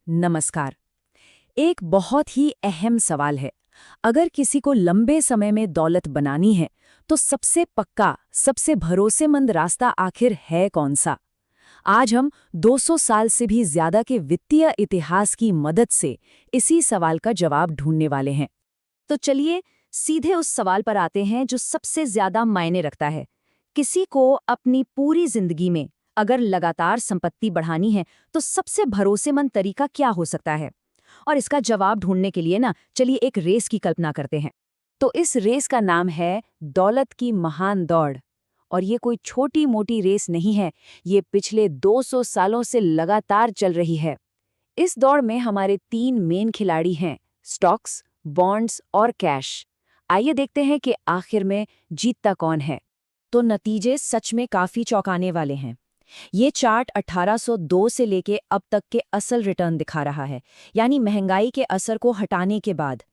नमस्कार। एक बहुत ही अहम सवाल है। अगर किसी को लंबे समय में दौलत बनानी है तो सबसे पक्का, सबसे भरोसेमंद रास्ता आखिर है कौन सा? आज हम 200 साल से भी ज्यादा के वित्तीय इतिहास की मदद से इसी सवाल का जवाब ढूंढने वाले हैं। तो चलिए सीधे उस सवाल पर आते हैं जो सबसे ज्यादा मायने रखता है। किसी को अपनी पूरी जिंदगी में अगर लगातार संपत्ति बढ़ानी है तो सबसे भरोसेमंद तरीका क्या हो सकता है? और इसका जवाब ढूंढने के लिए ना चलिए एक रेस की कल्पना करते हैं। तो इस रेस का नाम है दौलत की महान दौड़। और ये कोई छोटी मोटी रेस नहीं है, ये पिछले 200 सालों से लगातार चल रही है। इस दौड़ में हमारे 3 मेन खिलाड़ी हैं, स्टॉक्स, बॉन्ड्स और कैश। आइए देखते हैं कि आखिर में जीतता कौन है। तो नतीजे सच में काफी चौंकाने वाले हैं। ये चार्ट 1802 से लेके अब तक के असल रिटर्न दिखा रहा है, यानी महंगाई के असर को हटाने के बाद।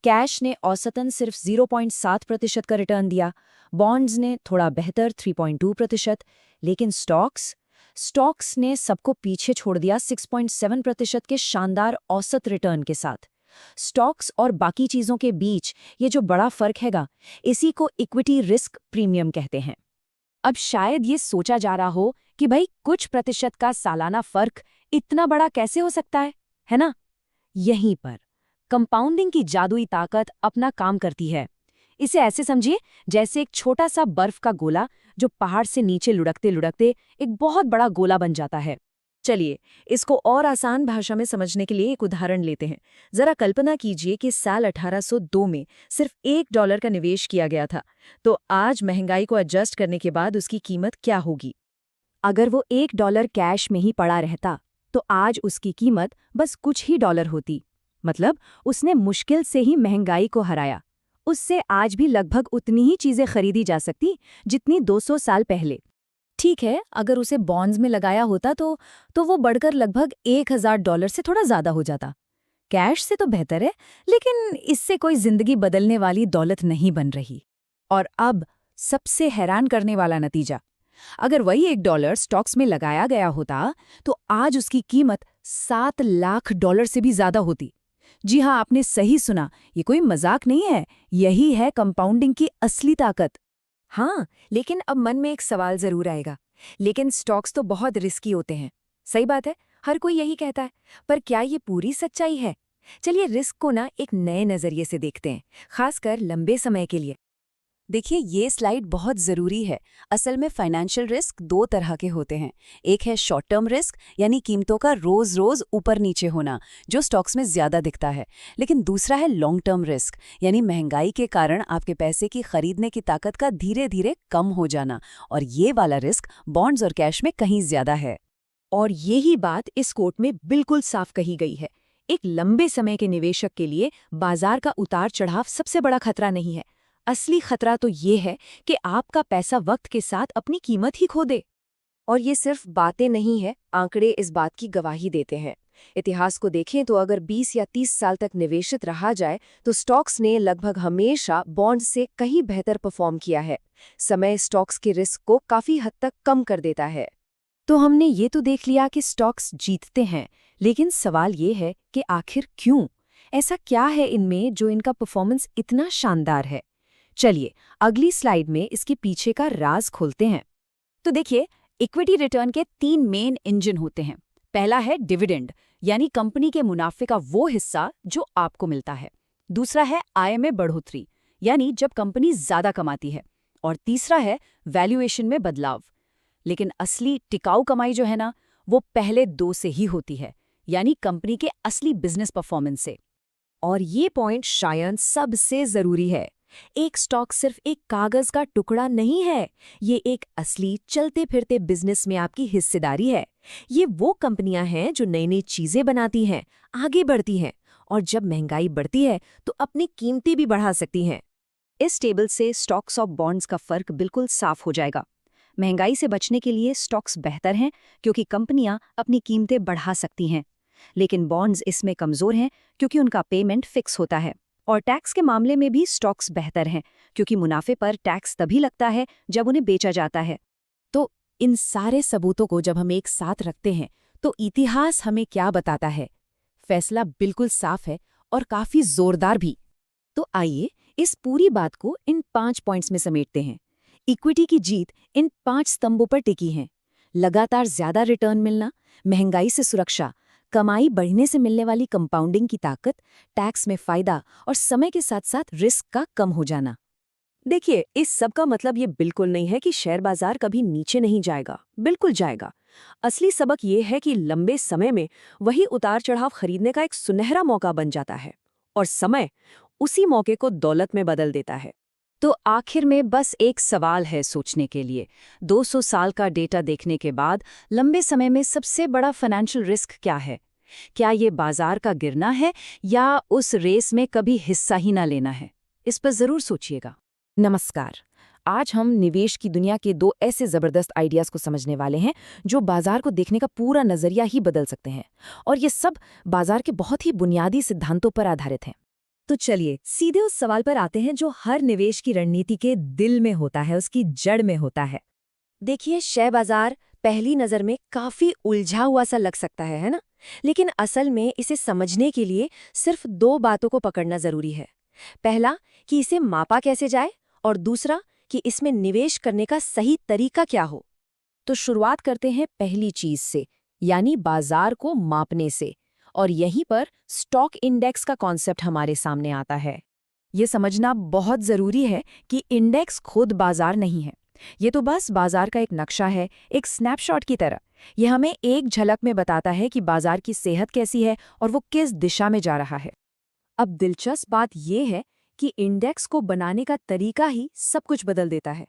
कैश ने औसतन सिर्फ 0.7% का रिटर्न दिया, बॉन्ड्स ने थोड़ा बेहतर 3.2%, लेकिन स्टॉक्स ने सबको पीछे छोड़ दिया 6.7% के शानदार औसत रिटर्न के साथ। स्टॉक्स और बाकी चीजों के बीच ये जो बड़ा फर्क हैगा, इसी को इक्विटी रिस्क प्रीमियम कहते हैं। अब शायद ये सोचा जा रहा हो कि भाई कुछ प्रतिशत का सालाना फर्क इतना बड़ा कैसे हो सकता है ना? यहीं पर कंपाउंडिंग की जादुई ताकत अपना काम करती है। इसे ऐसे समझिए जैसे एक छोटा सा बर्फ का गोला जो पहाड़ से नीचे लुढ़कते लुढ़कते एक बहुत बड़ा गोला बन जाता है। चलिए इसको और आसान भाषा में समझने के लिए एक उदाहरण लेते हैं। जरा कल्पना कीजिए कि साल 1802 में सिर्फ $1 का निवेश किया गया था, तो आज महंगाई को एडजस्ट करने के बाद उसकी कीमत क्या होगी? अगर वो $1 कैश में ही पड़ा रहता तो आज उसकी कीमत बस कुछ ही डॉलर होती। मतलब उसने मुश्किल से ही महंगाई को हराया। उससे आज भी लगभग उतनी ही चीजें खरीदी जा सकती जितनी 200 साल पहले। ठीक है, अगर उसे बॉन्ड्स में लगाया होता तो वो बढ़कर लगभग $1000 से थोड़ा ज्यादा हो जाता। कैश से तो बेहतर है, लेकिन इससे कोई जिंदगी बदलने वाली दौलत नहीं बन रही। और अब सबसे हैरान करने वाला नतीजा, अगर वही $1 स्टॉक्स में लगाया गया होता तो आज उसकी कीमत $7 लाख से भी ज्यादा होती। जी हाँ, आपने सही सुना, ये कोई मजाक नहीं है, यही है कंपाउंडिंग की असली ताकत। हाँ, लेकिन अब मन में एक सवाल जरूर आएगा, लेकिन स्टॉक्स तो बहुत रिस्की होते हैं। सही बात है, हर कोई यही कहता है, पर क्या ये पूरी सच्चाई है? चलिए रिस्क को ना एक नए नजरिए से देखते हैं, खासकर लंबे समय के लिए। देखिए ये स्लाइड बहुत ज़रूरी है। असल में फाइनेंशियल रिस्क 2 तरह के होते हैं। एक है शॉर्ट टर्म रिस्क, यानी कीमतों का रोज़ ऊपर नीचे होना, जो स्टॉक्स में ज़्यादा दिखता है। लेकिन दूसरा है लॉन्ग टर्म रिस्क, यानी महंगाई के कारण आपके पैसे की खरीदने की ताकत का धीरे धीरे कम हो जाना। और ये वाला रिस्क बॉन्ड्स और कैश में कहीं ज़्यादा है। और यही बात इस कोट में बिल्कुल साफ कही गई है। एक लंबे समय के निवेशक के लिए बाजार का उतार चढ़ाव सबसे बड़ा खतरा नहीं है। असली खतरा तो ये है कि आपका पैसा वक्त के साथ अपनी कीमत ही खो दे। और ये सिर्फ बातें नहीं है, आंकड़े इस बात की गवाही देते हैं। इतिहास को देखें तो अगर 20 या 30 साल तक निवेशित रहा जाए तो स्टॉक्स ने लगभग हमेशा बॉन्ड से कहीं बेहतर परफॉर्म किया है। समय स्टॉक्स के रिस्क को काफी हद तक कम कर देता है। तो हमने ये तो देख लिया कि स्टॉक्स जीतते हैं, लेकिन सवाल ये है कि आखिर क्यों? ऐसा क्या है इनमें जो इनका परफॉर्मेंस इतना शानदार है? चलिए अगली स्लाइड में इसके पीछे का राज खोलते हैं। तो देखिए, इक्विटी रिटर्न के 3 मेन इंजन होते हैं। पहला है डिविडेंड, यानी कंपनी के मुनाफे का वो हिस्सा जो आपको मिलता है। दूसरा है आय में बढ़ोतरी, यानी जब कंपनी ज्यादा कमाती है। और तीसरा है वैल्यूएशन में बदलाव। लेकिन असली टिकाऊ कमाई जो है ना, वो पहले 2 से ही होती है, यानी कंपनी के असली बिजनेस परफॉर्मेंस से। और ये पॉइंट शायद सबसे जरूरी है। एक स्टॉक सिर्फ एक कागज का टुकड़ा नहीं है, ये एक असली चलते फिरते बिजनेस में आपकी हिस्सेदारी है। ये वो कंपनियां हैं जो नई नई चीजें बनाती हैं, आगे बढ़ती हैं, और जब महंगाई बढ़ती है तो अपनी कीमतें भी बढ़ा सकती हैं। इस टेबल से स्टॉक्स और बॉन्ड्स का फर्क बिल्कुल साफ हो जाएगा। महंगाई से बचने के लिए स्टॉक्स बेहतर हैं क्योंकि कंपनियां अपनी कीमतें बढ़ा सकती हैं, लेकिन बॉन्ड्स इसमें कमजोर हैं क्योंकि उनका पेमेंट फिक्स होता है। और टैक्स के मामले में भी स्टॉक्स बेहतर हैं क्योंकि मुनाफे पर टैक्स तभी लगता है जब उन्हें बेचा जाता है। तो इन सारे सबूतों को जब हम एक साथ रखते हैं तो इतिहास हमें क्या बताता है? फैसला बिल्कुल साफ है और काफी जोरदार भी। तो आइए इस पूरी बात को इन 5 पॉइंट्स में समेटते हैं। इक्विटी की जीत इन 5 स्तंभों पर टिकी है। लगातार ज्यादा रिटर्न मिलना, महंगाई से सुरक्षा, कमाई बढ़ने से मिलने वाली कंपाउंडिंग की ताकत, टैक्स में फायदा और समय के साथ साथ रिस्क का कम हो जाना। देखिए, इस सब का मतलब ये बिल्कुल नहीं है कि शेयर बाजार कभी नीचे नहीं जाएगा, बिल्कुल जाएगा। असली सबक ये है कि लंबे समय में वही उतार चढ़ाव खरीदने का एक सुनहरा मौका बन जाता है और समय उसी मौके को दौलत में बदल देता है। तो आखिर में बस एक सवाल है सोचने के लिए। 200 साल का डेटा देखने के बाद लंबे समय में सबसे बड़ा फाइनेंशियल रिस्क क्या है? क्या ये बाजार का गिरना है या उस रेस में कभी हिस्सा ही ना लेना है? इस पर जरूर सोचिएगा। नमस्कार। आज हम निवेश की दुनिया के 2 ऐसे जबरदस्त आइडियाज को समझने वाले हैं जो बाजार को देखने का पूरा नजरिया ही बदल सकते हैं, और ये सब बाजार के बहुत ही बुनियादी सिद्धांतों पर आधारित हैं। तो चलिए सीधे उस सवाल पर आते हैं जो हर निवेश की रणनीति के दिल में होता है, उसकी जड़ में होता है। देखिए, शेयर बाजार पहली नज़र में काफ़ी उलझा हुआ सा लग सकता है ना? लेकिन असल में इसे समझने के लिए सिर्फ 2 बातों को पकड़ना ज़रूरी है। पहला, कि इसे मापा कैसे जाए, और दूसरा कि इसमें निवेश करने का सही तरीका क्या हो। तो शुरुआत करते हैं पहली चीज से, यानी बाजार को मापने से। और यहीं पर स्टॉक इंडेक्स का कॉन्सेप्ट हमारे सामने आता है। ये समझना बहुत जरूरी है कि इंडेक्स खुद बाजार नहीं है। ये तो बस बाजार का एक नक्शा है, एक स्नैपशॉट की तरह। ये हमें एक झलक में बताता है कि बाजार की सेहत कैसी है और वो किस दिशा में जा रहा है। अब दिलचस्प बात यह है कि इंडेक्स को बनाने का तरीका ही सब कुछ बदल देता है।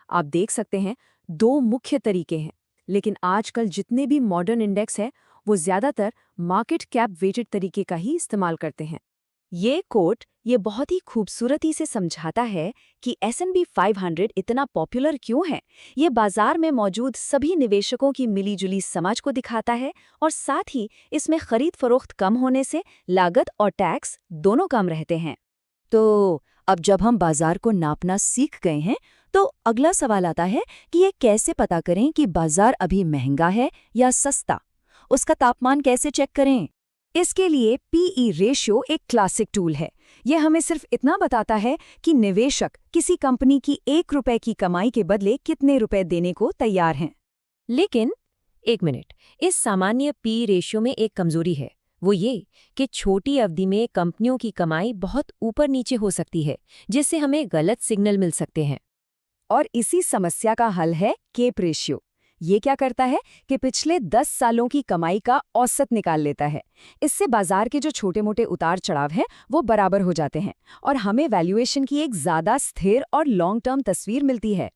आप देख सकते हैं, 2 मुख्य तरीके हैं, लेकिन आजकल जितने भी मॉडर्न इंडेक्स है वो ज्यादातर मार्केट कैप वेटेड तरीके का ही इस्तेमाल करते हैं। ये कोट ये बहुत ही खूबसूरती से समझाता है कि S&P 500 इतना पॉपुलर क्यों है। ये बाजार में मौजूद सभी निवेशकों की मिलीजुली समझ को दिखाता है, और साथ ही इसमें खरीद फरोख्त कम होने से लागत और टैक्स दोनों कम रहते हैं। तो अब जब हम बाजार को नापना सीख गए हैं, तो अगला सवाल आता है कि ये कैसे पता करें कि बाजार अभी महंगा है या सस्ता? उसका तापमान कैसे चेक करें? इसके लिए पीई रेशियो एक क्लासिक टूल है। यह हमें सिर्फ इतना बताता है कि निवेशक किसी कंपनी की 1 रुपए की कमाई के बदले कितने रुपए देने को तैयार हैं। लेकिन एक मिनट, इस सामान्य पी रेशियो में एक कमजोरी है। वो ये कि छोटी अवधि में कंपनियों की कमाई बहुत ऊपर नीचे हो सकती है, जिससे हमें गलत सिग्नल मिल सकते हैं। और इसी समस्या का हल है केप रेशियो। ये क्या करता है कि पिछले 10 सालों की कमाई का औसत निकाल लेता है। इससे बाजार के जो छोटे मोटे उतार चढ़ाव हैं वो बराबर हो जाते हैं और हमें वैल्यूएशन की एक ज़्यादा स्थिर और लॉन्ग टर्म तस्वीर मिलती है।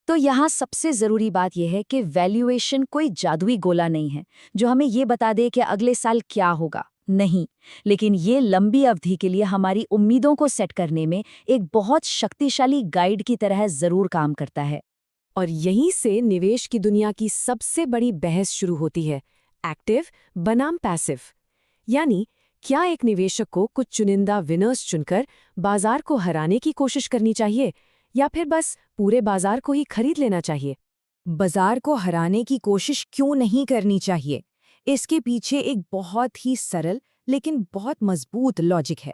तो यहाँ सबसे ज़रूरी बात यह है कि वैल्यूएशन कोई जादुई गोला नहीं है जो हमें ये बता दे कि अगले साल क्या होगा। नहीं, लेकिन ये लंबी अवधि के लिए हमारी उम्मीदों को सेट करने में एक बहुत शक्तिशाली गाइड की तरह ज़रूर काम करता है। और यहीं से निवेश की दुनिया की सबसे बड़ी बहस शुरू होती है, एक्टिव बनाम पैसिव। यानी क्या एक निवेशक को कुछ चुनिंदा विनर्स चुनकर बाजार को हराने की कोशिश करनी चाहिए, या फिर बस पूरे बाजार को ही खरीद लेना चाहिए? बाजार को हराने की कोशिश क्यों नहीं करनी चाहिए? इसके पीछे एक बहुत ही सरल लेकिन बहुत मजबूत लॉजिक है।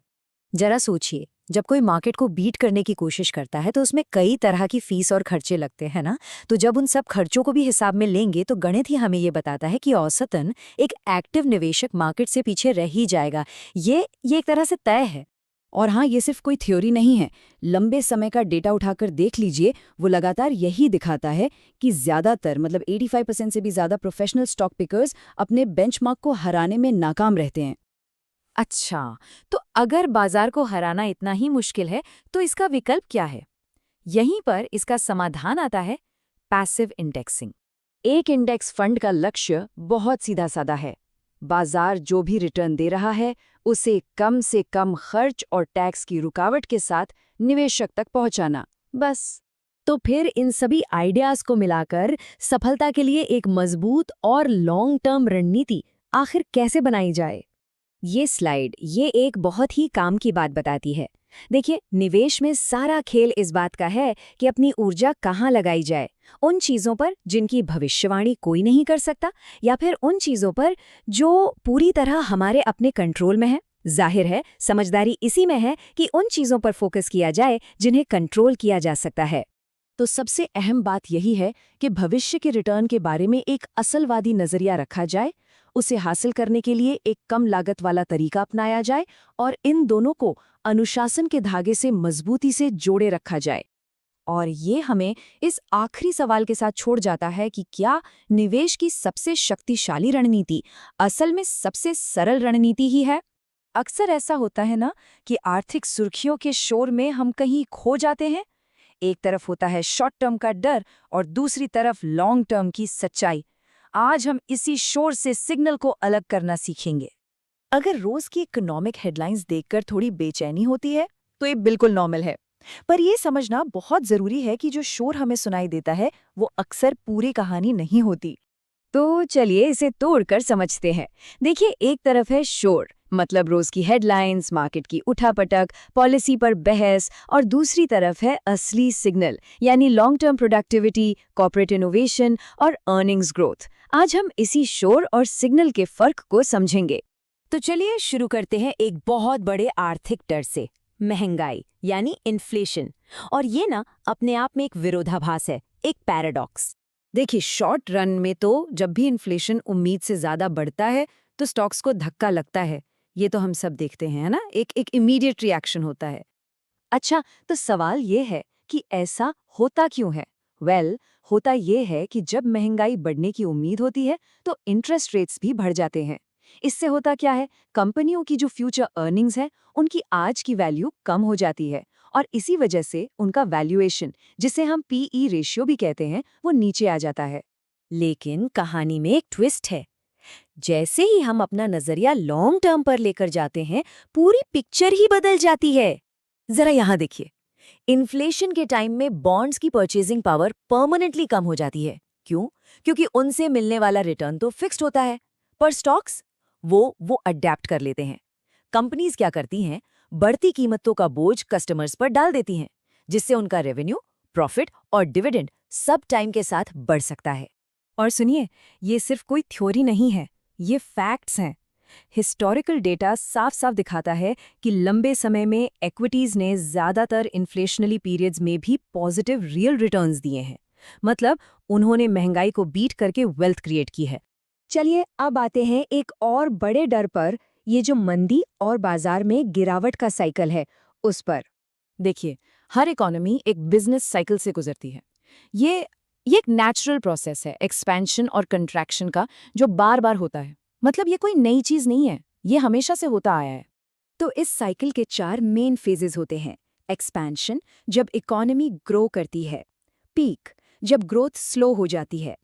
जरा सोचिए, जब कोई मार्केट को बीट करने की कोशिश करता है तो उसमें कई तरह की फीस और खर्चे लगते हैं ना। तो जब उन सब खर्चों को भी हिसाब में लेंगे तो गणित ही हमें ये बताता है कि औसतन एक एक्टिव निवेशक मार्केट से पीछे रह ही जाएगा। ये एक तरह से तय है। और हाँ, ये सिर्फ कोई थ्योरी नहीं है। लंबे समय का डेटा उठाकर देख लीजिए, वो लगातार यही दिखाता है कि ज़्यादातर 85% से भी ज़्यादा प्रोफेशनल स्टॉक पिकर्स अपने बेंचमार्क को हराने में नाकाम रहते हैं। अच्छा, तो अगर बाजार को हराना इतना ही मुश्किल है तो इसका विकल्प क्या है? यहीं पर इसका समाधान आता है, पैसिव इंडेक्सिंग। एक इंडेक्स फंड का लक्ष्य बहुत सीधा साधा है। बाजार जो भी रिटर्न दे रहा है उसे कम से कम खर्च और टैक्स की रुकावट के साथ निवेशक तक पहुंचाना, बस। तो फिर इन सभी आइडियाज को मिलाकर सफलता के लिए एक मजबूत और लॉन्ग टर्म रणनीति आखिर कैसे बनाई जाए? ये स्लाइड एक बहुत ही काम की बात बताती है। देखिए, निवेश में सारा खेल इस बात का है कि अपनी ऊर्जा कहाँ लगाई जाए। उन चीज़ों पर जिनकी भविष्यवाणी कोई नहीं कर सकता, या फिर उन चीज़ों पर जो पूरी तरह हमारे अपने कंट्रोल में है। जाहिर है, समझदारी इसी में है कि उन चीज़ों पर फोकस किया जाए जिन्हें कंट्रोल किया जा सकता है। तो सबसे अहम बात यही है कि भविष्य के रिटर्न के बारे में एक असलवादी नजरिया रखा जाए, उसे हासिल करने के लिए एक कम लागत वाला तरीका अपनाया जाए और इन दोनों को अनुशासन के धागे से मजबूती से जोड़े रखा जाए। और ये हमें इस आखिरी सवाल के साथ छोड़ जाता है कि क्या निवेश की सबसे शक्तिशाली रणनीति असल में सबसे सरल रणनीति ही है? अक्सर ऐसा होता है ना कि आर्थिक सुर्खियों के शोर में हम कहीं खो जाते हैं। एक तरफ होता है शॉर्ट टर्म का डर और दूसरी तरफ लॉन्ग टर्म की सच्चाई। आज हम इसी शोर से सिग्नल को अलग करना सीखेंगे। अगर रोज की इकोनॉमिक हेडलाइंस देखकर थोड़ी बेचैनी होती है तो ये बिल्कुल नॉर्मल है, पर ये समझना बहुत जरूरी है कि जो शोर हमें सुनाई देता है वो अक्सर पूरी कहानी नहीं होती। तो चलिए इसे तोड़कर समझते हैं। देखिए, एक तरफ है शोर, मतलब रोज की हेडलाइंस, मार्केट की उठापटक, पॉलिसी पर बहस, और दूसरी तरफ है असली सिग्नल, यानी long term productivity, corporate innovation और अर्निंग्स ग्रोथ। आज हम इसी शोर और सिग्नल के फर्क को समझेंगे। तो चलिए शुरू करते हैं एक बहुत बड़े आर्थिक डर से, महंगाई यानी इन्फ्लेशन। और ये ना अपने आप में एक विरोधाभास है, एक पैराडॉक्स। देखिए, शॉर्ट रन में तो जब भी इन्फ्लेशन उम्मीद से ज्यादा बढ़ता है तो स्टॉक्स को धक्का लगता है। ये तो हम सब देखते हैं ना, एक इमीडिएट रिएक्शन होता है। अच्छा, तो सवाल ये है कि ऐसा होता क्यों है? होता ये है कि जब महंगाई बढ़ने की उम्मीद होती है तो इंटरेस्ट रेट्स भी बढ़ जाते हैं। इससे होता क्या है, कंपनियों की जो फ्यूचर अर्निंग्स है उनकी आज की वैल्यू कम हो जाती है, और इसी वजह से उनका वैल्यूएशन, जिसे हम पीई रेशियो भी कहते हैं, वो नीचे आ जाता है। लेकिन कहानी में एक ट्विस्ट है। जैसे ही हम अपना नजरिया लॉन्ग टर्म पर लेकर जाते हैं, पूरी पिक्चर ही बदल जाती है। जरा यहाँ देखिए, इन्फ्लेशन के टाइम में बॉन्ड्स की परचेजिंग पावर परमानेंटली कम हो जाती है। क्यों? क्योंकि उनसे मिलने वाला रिटर्न तो फिक्स्ड होता है। पर स्टॉक्स वो अडेप्ट कर लेते हैं। कंपनीज क्या करती हैं, बढ़ती कीमतों का बोझ कस्टमर्स पर डाल देती हैं, जिससे उनका रेवेन्यू, प्रॉफिट और डिविडेंड सब टाइम के साथ बढ़ सकता है। और सुनिए, ये सिर्फ कोई थ्योरी नहीं है, ये फैक्ट्स हैं। हिस्टोरिकल डेटा साफ साफ दिखाता है कि लंबे समय में इक्विटीज ने ज्यादातर इन्फ्लेशनरी पीरियड्स में भी पॉजिटिव रियल रिटर्न्स दिए हैं। मतलब उन्होंने महंगाई को बीट करके वेल्थ क्रिएट की है। चलिए अब आते हैं एक और बड़े डर पर, ये जो मंदी और बाजार में गिरावट का साइकिल है उस पर। देखिए, हर इकोनॉमी एक बिजनेस साइकिल से गुजरती है। ये एक नेचुरल प्रोसेस है एक्सपेंशन और कंट्रैक्शन का, जो बार बार होता है। मतलब ये कोई नई चीज नहीं है, ये हमेशा से होता आया है। तो इस साइकिल के 4 मेन फेजेस होते हैं। एक्सपेंशन, जब इकोनॉमी ग्रो करती है। पीक, जब ग्रोथ स्लो हो जाती है।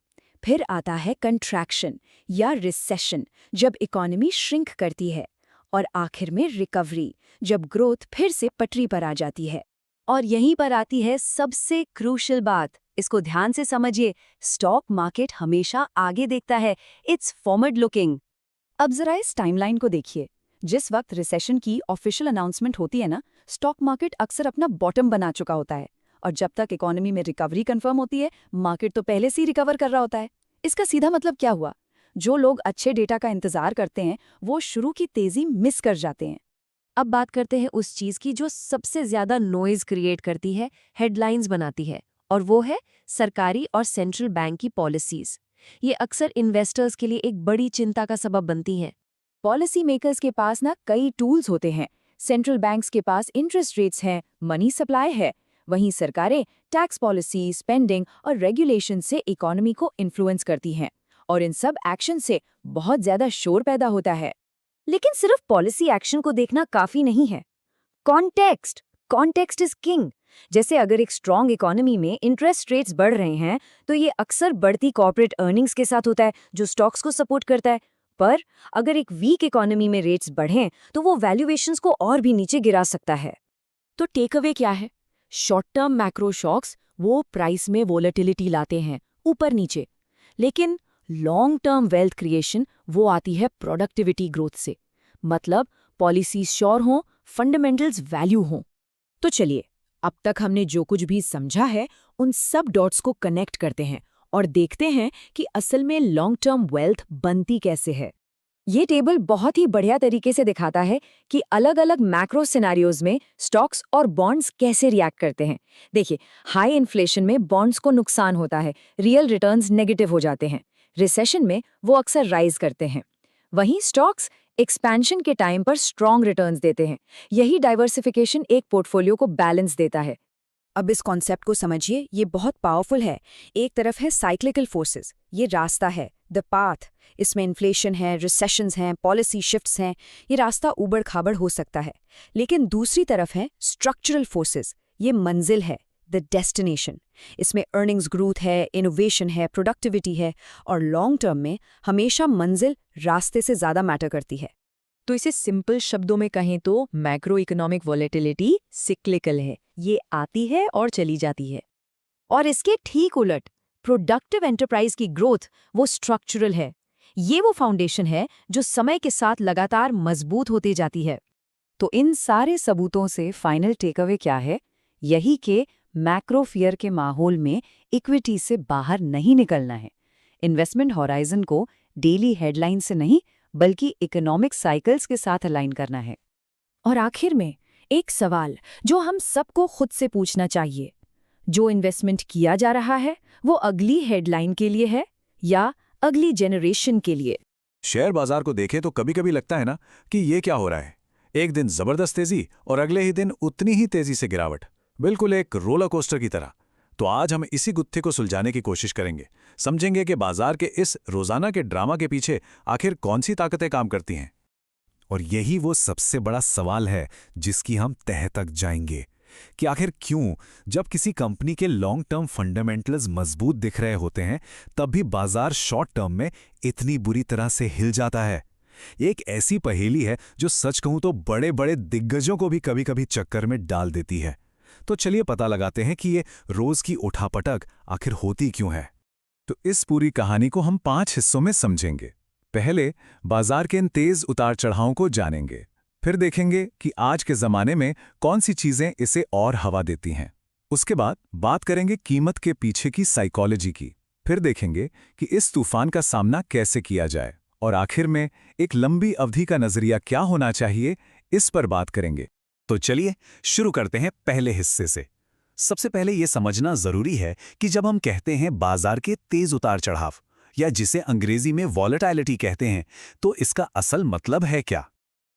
फिर आता है कंट्रैक्शन या रिसेशन, जब इकोनॉमी श्रिंक करती है। और आखिर में रिकवरी, जब ग्रोथ फिर से पटरी पर आ जाती है। और यहीं पर आती है सबसे क्रूशियल बात, इसको ध्यान से समझिए। स्टॉक मार्केट हमेशा आगे देखता है, इट्स फॉरवर्ड लुकिंग। अब जरा इस टाइमलाइन को देखिए। जिस वक्त रिसेशन की ऑफिशियल अनाउंसमेंट होती है ना, स्टॉक मार्केट अक्सर अपना बॉटम बना चुका होता है, और जब तक इकोनॉमी में रिकवरी कंफर्म होती है, मार्केट तो पहले से ही रिकवर कर रहा होता है। इसका सीधा मतलब क्या हुआ? जो लोग अच्छे डेटा का इंतजार करते हैं वो शुरू की तेजी मिस कर जाते हैं। अब बात करते हैं उस चीज की जो सबसे ज्यादा नॉइज क्रिएट करती है, हेडलाइंस बनाती है, और वो है सरकारी और सेंट्रल बैंक की पॉलिसीज। ये अक्सर इन्वेस्टर्स के लिए एक बड़ी चिंता का सबब बनती हैं। पॉलिसी मेकर्स के पास ना कई टूल्स होते हैं। सेंट्रल बैंक्स के पास इंटरेस्ट रेट्स हैं, मनी सप्लाई है। वहीं सरकारें टैक्स पॉलिसी, स्पेंडिंग और रेगुलेशन से इकोनॉमी को इन्फ्लुएंस करती हैं, और इन सब एक्शन से बहुत ज्यादा शोर पैदा होता है। लेकिन सिर्फ पॉलिसी एक्शन को देखना काफी नहीं है। Context is king. जैसे अगर एक स्ट्रॉन्ग इकोनॉमी में इंटरेस्ट रेट्स बढ़ रहे हैं तो ये अक्सर बढ़ती कॉर्पोरेट अर्निंग्स के साथ होता है, जो स्टॉक्स को सपोर्ट करता है। पर अगर एक वीक इकोनॉमी में रेट्स बढ़ें तो वो वैल्यूएशंस को और भी नीचे गिरा सकता है। तो टेक अवे क्या है? शॉर्ट टर्म मैक्रो शॉक्स वो प्राइस में वोलेटिलिटी लाते हैं ऊपर नीचे, लेकिन लॉन्ग टर्म वेल्थ क्रिएशन वो आती है प्रोडक्टिविटी ग्रोथ से। मतलब पॉलिसीज श्योर हों, फंडामेंटल्स वैल्यू हों। तो चलिए, अब तक हमने जो कुछ भी समझा है उन सब डॉट्स को कनेक्ट करते हैं और देखते हैं कि असल में लॉन्ग टर्म वेल्थ बनती कैसे है। ये टेबल बहुत ही बढ़िया तरीके से दिखाता है कि अलग-अलग मैक्रो सिनेरियोज में स्टॉक्स और बॉन्ड्स कैसे रिएक्ट करते हैं। देखिए, हाई इन्फ्लेशन में बॉन्ड्स को नुकसान होता है, रियल रिटर्न्स नेगेटिव हो जाते हैं। रिसेशन में वो अक्सर राइज करते हैं। वहीं स्टॉक्स एक्सपेंशन के टाइम पर स्ट्रॉन्ग रिटर्न्स देते हैं। यही डाइवर्सिफिकेशन एक पोर्टफोलियो को बैलेंस देता है। अब इस कॉन्सेप्ट को समझिए, ये बहुत पावरफुल है। एक तरफ है साइक्लिकल फोर्सेस, ये रास्ता है, द पाथ। इसमें इन्फ्लेशन है, रिसेशंस हैं, पॉलिसी शिफ्ट्स हैं, ये रास्ता ऊबड़ खाबड़ हो सकता है। लेकिन दूसरी तरफ है स्ट्रक्चरल फोर्सेस, ये मंजिल है, द डेस्टिनेशन। इसमें अर्निंग्स ग्रोथ है, इनोवेशन है, प्रोडक्टिविटी है, और लॉन्ग टर्म में हमेशा मंजिल रास्ते से ज़्यादा मैटर करती है। तो इसे सिंपल शब्दों में कहें तो मैक्रो इकोनॉमिक वॉलेटिलिटी सिक्लिकल है, ये आती है और चली जाती है। और इसके ठीक उलट प्रोडक्टिव एंटरप्राइज की ग्रोथ वो स्ट्रक्चरल है। ये वो फाउंडेशन है जो समय के साथ लगातार मजबूत होती जाती है। तो इन सारे सबूतों से फाइनल टेकअवे क्या है? यही कि मैक्रो फियर के माहौल में इक्विटी से बाहर नहीं निकलना है। इन्वेस्टमेंट हॉराइजन को डेली हेडलाइन से नहीं बल्कि इकोनॉमिक साइकिल्स के साथ अलाइन करना है। और आखिर में एक सवाल जो हम सबको खुद से पूछना चाहिए, जो इन्वेस्टमेंट किया जा रहा है वो अगली हेडलाइन के लिए है या अगली जनरेशन के लिए? शेयर बाजार को देखें तो कभी-कभी लगता है ना कि ये क्या हो रहा है। एक दिन जबरदस्त तेजी और अगले ही दिन उतनी ही तेजी से गिरावट, बिल्कुल एक रोलर कोस्टर की तरह। तो आज हम इसी गुत्थे को सुलझाने की कोशिश करेंगे, समझेंगे कि बाजार के इस रोजाना के ड्रामा के पीछे आखिर कौन सी ताकतें काम करती हैं। और यही वो सबसे बड़ा सवाल है जिसकी हम तह तक जाएंगे कि आखिर क्यों जब किसी कंपनी के लॉन्ग टर्म फंडामेंटल्स मजबूत दिख रहे होते हैं तब भी बाजार शॉर्ट टर्म में इतनी बुरी तरह से हिल जाता है। एक ऐसी पहेली है जो सच कहूं तो बड़े बड़े दिग्गजों को भी कभी-कभी चक्कर में डाल देती है। तो चलिए पता लगाते हैं कि ये रोज की उठापटक आखिर होती क्यों है। तो इस पूरी कहानी को हम 5 हिस्सों में समझेंगे। पहले बाजार के इन तेज उतार चढ़ावों को जानेंगे, फिर देखेंगे कि आज के जमाने में कौन सी चीजें इसे और हवा देती हैं। उसके बाद बात करेंगे कीमत के पीछे की साइकोलॉजी की, फिर देखेंगे कि इस तूफान का सामना कैसे किया जाए, और आखिर में एक लंबी अवधि का नजरिया क्या होना चाहिए, इस पर बात करेंगे। तो चलिए शुरू करते हैं पहले हिस्से से। सबसे पहले यह समझना जरूरी है कि जब हम कहते हैं बाजार के तेज उतार चढ़ाव, या जिसे अंग्रेजी में वॉलेटिलिटी कहते हैं, तो इसका असल मतलब है क्या?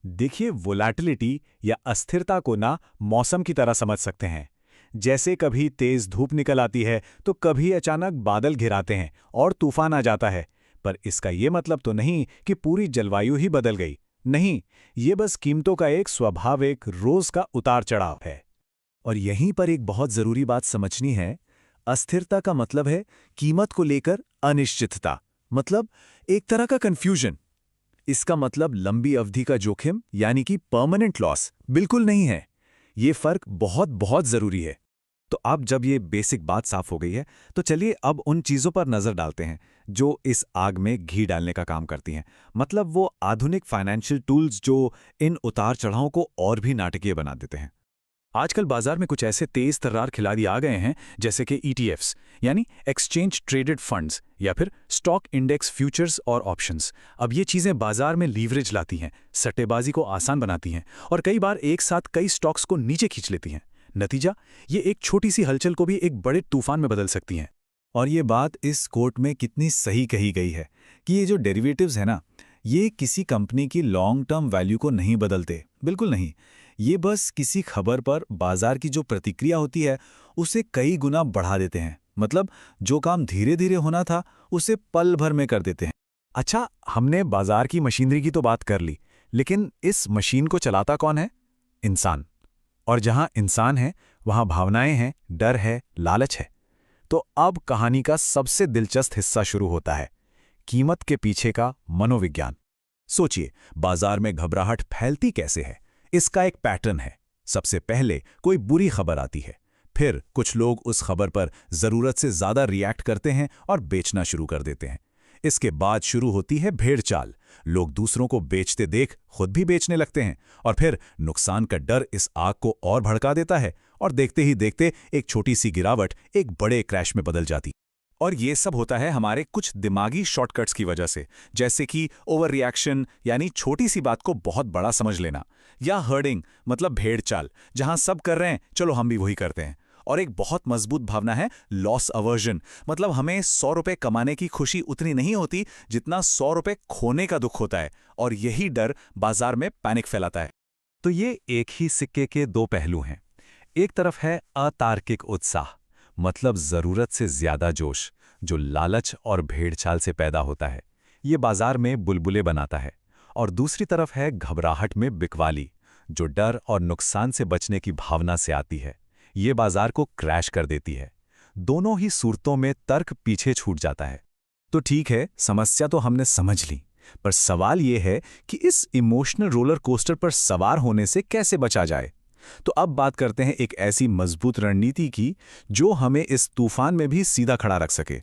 देखिए, वोलेटिलिटी या अस्थिरता को ना मौसम की तरह समझ सकते हैं। जैसे कभी तेज धूप निकल आती है तो कभी अचानक बादल घिराते हैं और तूफान आ जाता है। पर इसका ये मतलब तो नहीं कि पूरी जलवायु ही बदल गई। नहीं, ये बस कीमतों का एक स्वाभाविक रोज का उतार चढ़ाव है। और यहीं पर एक बहुत जरूरी बात समझनी है। अस्थिरता का मतलब है कीमत को लेकर अनिश्चितता, मतलब एक तरह का कंफ्यूजन। इसका मतलब लंबी अवधि का जोखिम यानी कि परमानेंट लॉस बिल्कुल नहीं है। ये फर्क बहुत बहुत जरूरी है। तो अब जब ये बेसिक बात साफ हो गई है तो चलिए अब उन चीजों पर नजर डालते हैं जो इस आग में घी डालने का काम करती हैं। मतलब वो आधुनिक फाइनेंशियल टूल्स जो इन उतार चढ़ावों को और भी नाटकीय बना देते हैं। आजकल बाजार में कुछ ऐसे तेज तर्रार खिलाड़ी आ गए हैं जैसे कि ETFs यानी एक्सचेंज ट्रेडेड फंड्स, या फिर स्टॉक इंडेक्स फ्यूचर्स और ऑप्शंस। अब ये चीजें बाजार में लीवरेज लाती हैं, सट्टेबाजी को आसान बनाती हैं और कई बार एक साथ कई स्टॉक्स को नीचे खींच लेती हैं। नतीजा, ये एक छोटी सी हलचल को भी एक बड़े तूफान में बदल सकती हैं। और ये बात इस कोट में कितनी सही कही गई है कि ये जो डेरिवेटिव्स है ना, ये किसी कंपनी की लॉन्ग टर्म वैल्यू को नहीं बदलते, बिल्कुल नहीं। ये बस किसी खबर पर बाजार की जो प्रतिक्रिया होती है उसे कई गुना बढ़ा देते हैं। मतलब जो काम धीरे धीरे होना था उसे पल भर में कर देते हैं। अच्छा, हमने बाजार की मशीनरी की तो बात कर ली, लेकिन इस मशीन को चलाता कौन है? इंसान। और जहां इंसान है वहां भावनाएं हैं, डर है, लालच है। तो अब कहानी का सबसे दिलचस्प हिस्सा शुरू होता है, कीमत के पीछे का मनोविज्ञान। सोचिए, बाजार में घबराहट फैलती कैसे है? इसका एक पैटर्न है। सबसे पहले कोई बुरी खबर आती है, फिर कुछ लोग उस खबर पर जरूरत से ज्यादा रिएक्ट करते हैं और बेचना शुरू कर देते हैं। इसके बाद शुरू होती है भेड़ चाल। लोग दूसरों को बेचते देख खुद भी बेचने लगते हैं और फिर नुकसान का डर इस आग को और भड़का देता है और देखते ही देखते एक छोटी सी गिरावट एक बड़े क्रैश में बदल जाती। और ये सब होता है हमारे कुछ दिमागी शॉर्टकट्स की वजह से, जैसे कि ओवर रिएक्शन यानी छोटी सी बात को बहुत बड़ा समझ लेना, या हर्डिंग मतलब भेड़ चाल, जहां सब कर रहे हैं चलो हम भी वही करते हैं। और एक बहुत मजबूत भावना है लॉस अवर्जन, मतलब हमें 100 रुपए कमाने की खुशी उतनी नहीं होती जितना 100 रुपए खोने का दुख होता है, और यही डर बाजार में पैनिक फैलाता है। तो ये एक ही सिक्के के दो पहलू हैं। एक तरफ है अतार्किक उत्साह, मतलब जरूरत से ज्यादा जोश, जो लालच और भेड़चाल से पैदा होता है, ये बाजार में बुलबुले बनाता है। और दूसरी तरफ है घबराहट में बिकवाली, जो डर और नुकसान से बचने की भावना से आती है, ये बाजार को क्रैश कर देती है। दोनों ही सूरतों में तर्क पीछे छूट जाता है। तो ठीक है, समस्या तो हमने समझ ली, पर सवाल ये है कि इस इमोशनल रोलर कोस्टर पर सवार होने से कैसे बचा जाए। तो अब बात करते हैं एक ऐसी मजबूत रणनीति की जो हमें इस तूफान में भी सीधा खड़ा रख सके।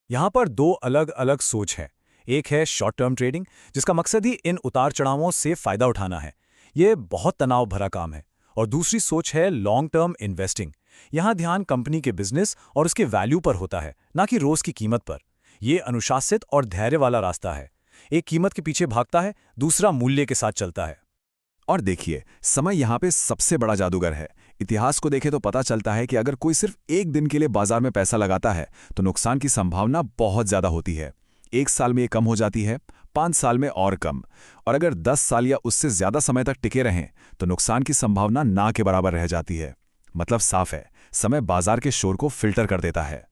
यहां पर दो अलग अलग सोच है। एक है शॉर्ट टर्म ट्रेडिंग, जिसका मकसद ही इन उतार चढ़ावों से फायदा उठाना है। ये बहुत तनाव भरा काम है। और दूसरी सोच है लॉन्ग टर्म इन्वेस्टिंग। यहां ध्यान कंपनी के बिजनेस और उसके वैल्यू पर होता है, ना कि रोज की कीमत पर। यह अनुशासित और धैर्य वाला रास्ता है। एक कीमत के पीछे भागता है, दूसरा मूल्य के साथ चलता है। और देखिए, समय यहाँ पे सबसे बड़ा जादूगर है। इतिहास को देखें तो पता चलता है कि अगर कोई सिर्फ एक दिन के लिए बाजार में पैसा लगाता है तो नुकसान की संभावना बहुत ज्यादा होती है। 1 साल में ये कम हो जाती है, 5 साल में और कम, और अगर 10 साल या उससे ज्यादा समय तक टिके रहें तो नुकसान की संभावना ना के बराबर रह जाती है। मतलब साफ है, समय बाजार के शोर को फिल्टर कर देता है।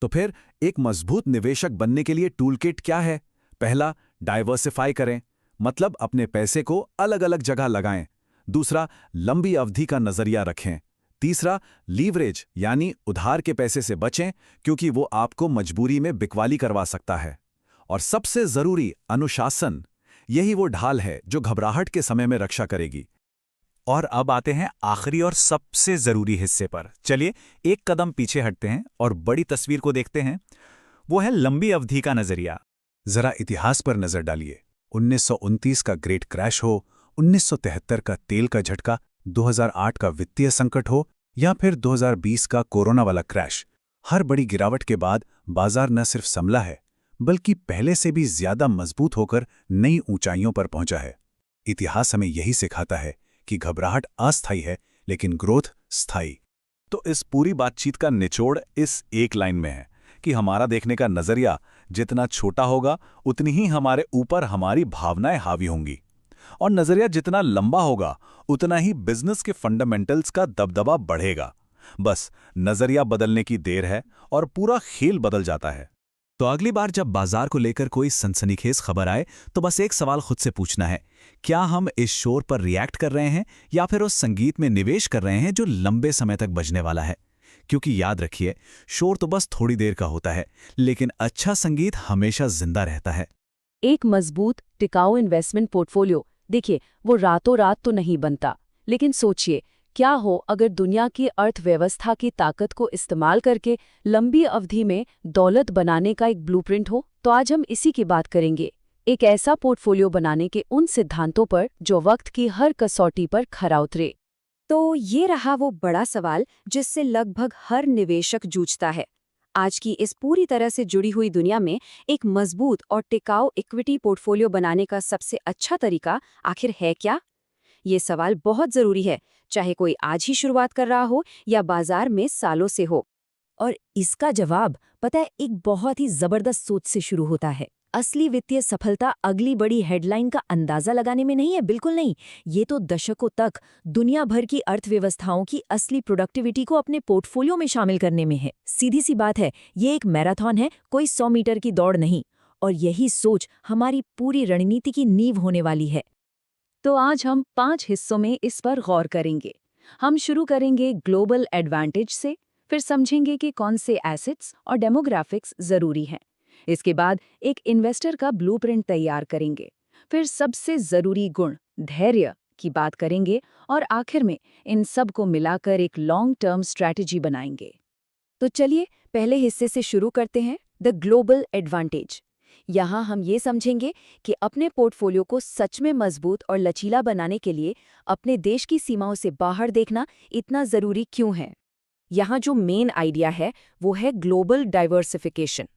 तो फिर एक मजबूत निवेशक बनने के लिए टूलकिट क्या है? पहला, डाइवर्सिफाई करें, मतलब अपने पैसे को अलग अलग जगह लगाएं। दूसरा, लंबी अवधि का नजरिया रखें। तीसरा, लीवरेज यानी उधार के पैसे से बचें, क्योंकि वो आपको मजबूरी में बिकवाली करवा सकता है। और सबसे जरूरी, अनुशासन। यही वो ढाल है जो घबराहट के समय में रक्षा करेगी। और अब आते हैं आखिरी और सबसे जरूरी हिस्से पर। चलिए एक कदम पीछे हटते हैं और बड़ी तस्वीर को देखते हैं। वो है लंबी अवधि का नजरिया। जरा इतिहास पर नजर डालिए। 1929 का ग्रेट क्रैश हो, 1973 का तेल का झटका, 2008 का वित्तीय संकट हो, या फिर 2020 का कोरोना वाला क्रैश, हर बड़ी गिरावट के बाद बाजार न सिर्फ संभला है, बल्कि पहले से भी ज्यादा मजबूत होकर नई ऊंचाइयों पर पहुंचा है। इतिहास हमें यही सिखाता है कि घबराहट अस्थायी है, लेकिन ग्रोथ स्थायी। तो इस पूरी बातचीत का निचोड़ इस एक लाइन में है कि हमारा देखने का नजरिया जितना छोटा होगा, उतनी ही हमारे ऊपर हमारी भावनाएं हावी होंगी। और नजरिया जितना लंबा होगा, उतना ही बिजनेस के फंडामेंटल्स का दबदबा बढ़ेगा। बस नजरिया बदलने की देर है और पूरा खेल बदल जाता है। तो अगली बार जब बाजार को लेकर कोई सनसनीखेज खबर आए तो बस एक सवाल खुद से पूछना है, क्या हम इस शोर पर रिएक्ट कर रहे हैं या फिर उस संगीत में निवेश कर रहे हैं जो लंबे समय तक बजने वाला है। क्योंकि याद रखिए, शोर तो बस थोड़ी देर का होता है, लेकिन अच्छा संगीत हमेशा जिंदा रहता है। एक मजबूत टिकाऊ इन्वेस्टमेंट पोर्टफोलियो, देखिए, वो रातों रात तो नहीं बनता, लेकिन सोचिए, क्या हो अगर दुनिया की अर्थव्यवस्था की ताकत को इस्तेमाल करके लंबी अवधि में दौलत बनाने का एक ब्लूप्रिंट हो। तो आज हम इसी की बात करेंगे, एक ऐसा पोर्टफोलियो बनाने के उन सिद्धांतों पर जो वक्त की हर कसौटी पर खरा उतरे। तो ये रहा वो बड़ा सवाल जिससे लगभग हर निवेशक जूझता है। आज की इस पूरी तरह से जुड़ी हुई दुनिया में एक मजबूत और टिकाऊ इक्विटी पोर्टफोलियो बनाने का सबसे अच्छा तरीका आखिर है क्या? ये सवाल बहुत जरूरी है, चाहे कोई आज ही शुरुआत कर रहा हो या बाजार में सालों से हो। और इसका जवाब पता है, एक बहुत ही जबरदस्त सोच से शुरू होता है। असली वित्तीय सफलता अगली बड़ी हेडलाइन का अंदाजा लगाने में नहीं है, बिल्कुल नहीं। ये तो दशकों तक दुनिया भर की अर्थव्यवस्थाओं की असली प्रोडक्टिविटी को अपने पोर्टफोलियो में शामिल करने में है। सीधी सी बात है, ये एक मैराथन है, कोई 100 मीटर की दौड़ नहीं। और यही सोच हमारी पूरी रणनीति की नींव होने वाली है। तो आज हम 5 हिस्सों में इस पर गौर करेंगे। हम शुरू करेंगे ग्लोबल एडवांटेज से, फिर समझेंगे कि कौन से एसेट्स और डेमोग्राफिक्स जरूरी हैं। इसके बाद एक इन्वेस्टर का ब्लूप्रिंट तैयार करेंगे, फिर सबसे जरूरी गुण धैर्य की बात करेंगे, और आखिर में इन सब को मिलाकर एक लॉन्ग टर्म स्ट्रैटेजी बनाएंगे। तो चलिए पहले हिस्से से शुरू करते हैं, द ग्लोबल एडवांटेज। यहाँ हम ये समझेंगे कि अपने पोर्टफोलियो को सच में मजबूत और लचीला बनाने के लिए अपने देश की सीमाओं से बाहर देखना इतना ज़रूरी क्यों है। यहाँ जो मेन आइडिया है वो है ग्लोबल डाइवर्सिफिकेशन।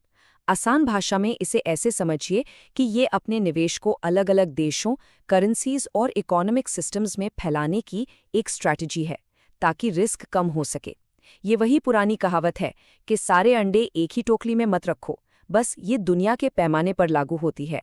आसान भाषा में इसे ऐसे समझिए कि ये अपने निवेश को अलग-अलग देशों, करेंसीज और इकोनॉमिक सिस्टम्स में फैलाने की एक स्ट्रैटेजी है, ताकि रिस्क कम हो सके। ये वही पुरानी कहावत है कि सारे अंडे एक ही टोकरी में मत रखो, बस ये दुनिया के पैमाने पर लागू होती है।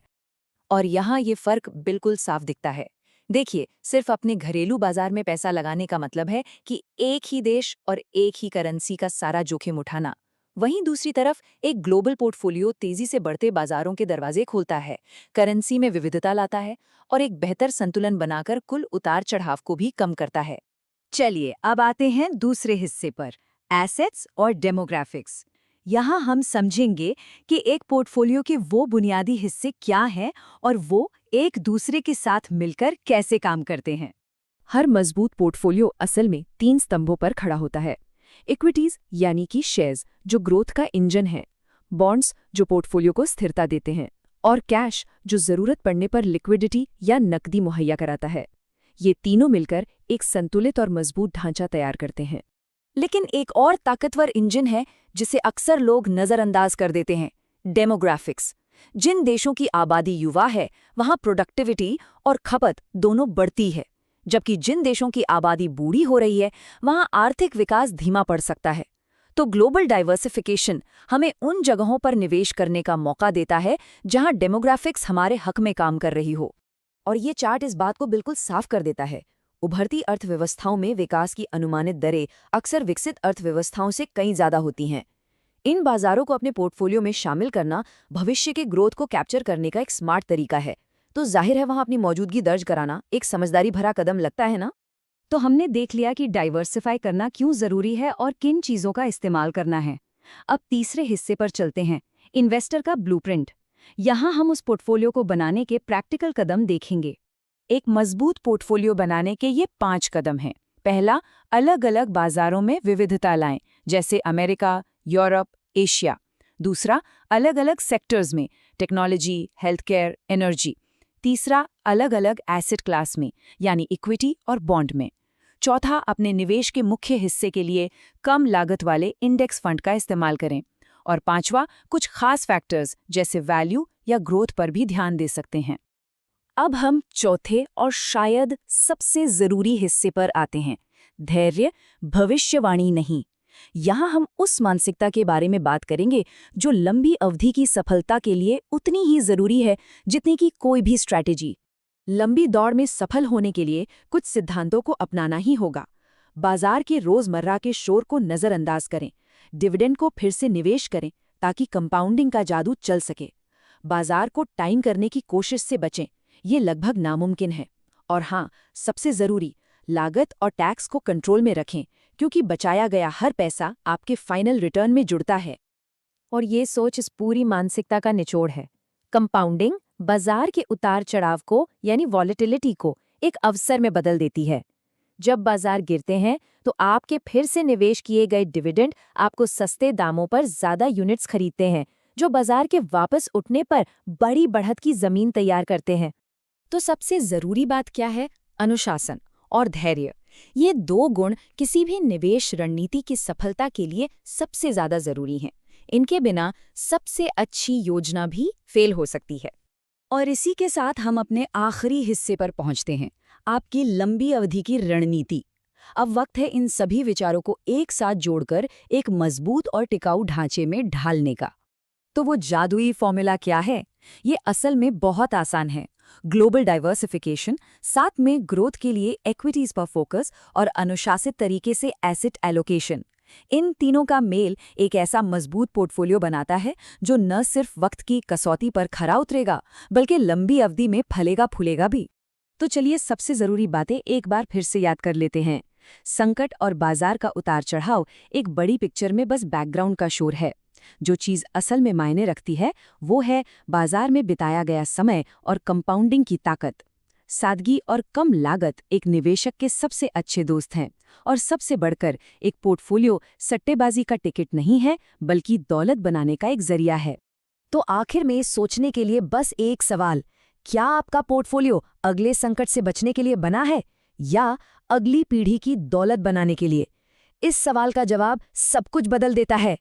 और यहाँ ये फर्क बिल्कुल साफ दिखता है। देखिए, सिर्फ अपने घरेलू बाजार में पैसा लगाने का मतलब है कि एक ही देश और एक ही करेंसी का सारा जोखिम उठाना। वहीं दूसरी तरफ एक ग्लोबल पोर्टफोलियो तेजी से बढ़ते बाजारों के दरवाजे खोलता है, करेंसी में विविधता लाता है और एक बेहतर संतुलन बनाकर कुल उतार चढ़ाव को भी कम करता है। चलिए अब आते हैं दूसरे हिस्से पर, एसेट्स और डेमोग्राफिक्स। यहाँ हम समझेंगे कि एक पोर्टफोलियो के वो बुनियादी हिस्से क्या हैं और वो एक दूसरे के साथ मिलकर कैसे काम करते हैं। हर मजबूत पोर्टफोलियो असल में 3 स्तंभों पर खड़ा होता है। इक्विटीज यानी कि शेयर्स जो ग्रोथ का इंजन है, बॉन्ड्स जो पोर्टफोलियो को स्थिरता देते हैं, और कैश जो जरूरत पड़ने पर लिक्विडिटी या नकदी मुहैया कराता है। ये तीनों मिलकर एक संतुलित और मजबूत ढांचा तैयार करते हैं। लेकिन एक और ताकतवर इंजन है जिसे अक्सर लोग नज़रअंदाज कर देते हैं, डेमोग्राफिक्स। जिन देशों की आबादी युवा है वहाँ प्रोडक्टिविटी और खपत दोनों बढ़ती है, जबकि जिन देशों की आबादी बूढ़ी हो रही है वहाँ आर्थिक विकास धीमा पड़ सकता है। तो ग्लोबल डाइवर्सिफिकेशन हमें उन जगहों पर निवेश करने का मौका देता है जहाँ डेमोग्राफिक्स हमारे हक में काम कर रही हो। और ये चार्ट इस बात को बिल्कुल साफ कर देता है। उभरती अर्थव्यवस्थाओं में विकास की अनुमानित दरें अक्सर विकसित अर्थव्यवस्थाओं से कहीं ज़्यादा होती हैं। इन बाजारों को अपने पोर्टफोलियो में शामिल करना भविष्य के ग्रोथ को कैप्चर करने का एक स्मार्ट तरीका है। तो जाहिर है वहाँ अपनी मौजूदगी दर्ज कराना एक समझदारी भरा कदम लगता है ना। तो हमने देख लिया कि डाइवर्सिफाई करना क्यों ज़रूरी है और किन चीज़ों का इस्तेमाल करना है। अब तीसरे हिस्से पर चलते हैं, इन्वेस्टर का ब्लूप्रिंट। यहाँ हम उस पोर्टफोलियो को बनाने के प्रैक्टिकल कदम देखेंगे। एक मजबूत पोर्टफोलियो बनाने के ये 5 कदम हैं। पहला, अलग अलग बाजारों में विविधता लाएं, जैसे अमेरिका, यूरोप, एशिया। दूसरा, अलग अलग सेक्टर्स में, टेक्नोलॉजी, हेल्थ केयर, एनर्जी। तीसरा, अलग अलग एसेट क्लास में, यानी इक्विटी और बॉन्ड में। चौथा, अपने निवेश के मुख्य हिस्से के लिए कम लागत वाले इंडेक्स फंड का इस्तेमाल करें। और पांचवा, कुछ खास फैक्टर्स जैसे वैल्यू या ग्रोथ पर भी ध्यान दे सकते हैं। अब हम चौथे और शायद सबसे जरूरी हिस्से पर आते हैं, धैर्य, भविष्यवाणी नहीं। यहाँ हम उस मानसिकता के बारे में बात करेंगे जो लंबी अवधि की सफलता के लिए उतनी ही जरूरी है जितनी कि कोई भी स्ट्रैटेजी। लंबी दौड़ में सफल होने के लिए कुछ सिद्धांतों को अपनाना ही होगा। बाजार के रोजमर्रा के शोर को नजरअंदाज करें, डिविडेंड को फिर से निवेश करें ताकि कंपाउंडिंग का जादू चल सके। बाजार को टाइम करने की कोशिश से बचें, ये लगभग नामुमकिन है। और हाँ, सबसे जरूरी, लागत और टैक्स को कंट्रोल में रखें, क्योंकि बचाया गया हर पैसा आपके फाइनल रिटर्न में जुड़ता है। और ये सोच इस पूरी मानसिकता का निचोड़ है। कंपाउंडिंग बाजार के उतार चढ़ाव को यानी वॉलेटिलिटी को एक अवसर में बदल देती है। जब बाजार गिरते हैं तो आपके फिर से निवेश किए गए डिविडेंड आपको सस्ते दामों पर ज्यादा यूनिट्स खरीदते हैं, जो बाजार के वापस उठने पर बड़ी बढ़त की जमीन तैयार करते हैं। तो सबसे जरूरी बात क्या है? अनुशासन और धैर्य। ये 2 गुण किसी भी निवेश रणनीति की सफलता के लिए सबसे ज्यादा जरूरी हैं। इनके बिना सबसे अच्छी योजना भी फेल हो सकती है। और इसी के साथ हम अपने आखिरी हिस्से पर पहुंचते हैं, आपकी लंबी अवधि की रणनीति। अब वक्त है इन सभी विचारों को एक साथ जोड़कर एक मजबूत और टिकाऊ ढांचे में ढालने का। तो वो जादुई फॉर्मूला क्या है? ये असल में बहुत आसान है। ग्लोबल डाइवर्सिफिकेशन, साथ में ग्रोथ के लिए इक्विटीज पर फोकस और अनुशासित तरीके से एसेट एलोकेशन। इन तीनों का मेल एक ऐसा मजबूत पोर्टफोलियो बनाता है जो न सिर्फ वक्त की कसौटी पर खरा उतरेगा, बल्कि लंबी अवधि में फलेगा फूलेगा भी। तो चलिए सबसे जरूरी बातें एक बार फिर से याद कर लेते हैं। संकट और बाजार का उतार चढ़ाव एक बड़ी पिक्चर में बस बैकग्राउंड का शोर है। जो चीज़ असल में मायने रखती है वो है बाजार में बिताया गया समय और कंपाउंडिंग की ताकत। सादगी और कम लागत एक निवेशक के सबसे अच्छे दोस्त हैं। और सबसे बढ़कर एक पोर्टफोलियो सट्टेबाजी का टिकट नहीं है, बल्कि दौलत बनाने का एक जरिया है। तो आखिर में सोचने के लिए बस एक सवाल, क्या आपका पोर्टफोलियो अगले संकट से बचने के लिए बना है या अगली पीढ़ी की दौलत बनाने के लिए? इस सवाल का जवाब सब कुछ बदल देता है।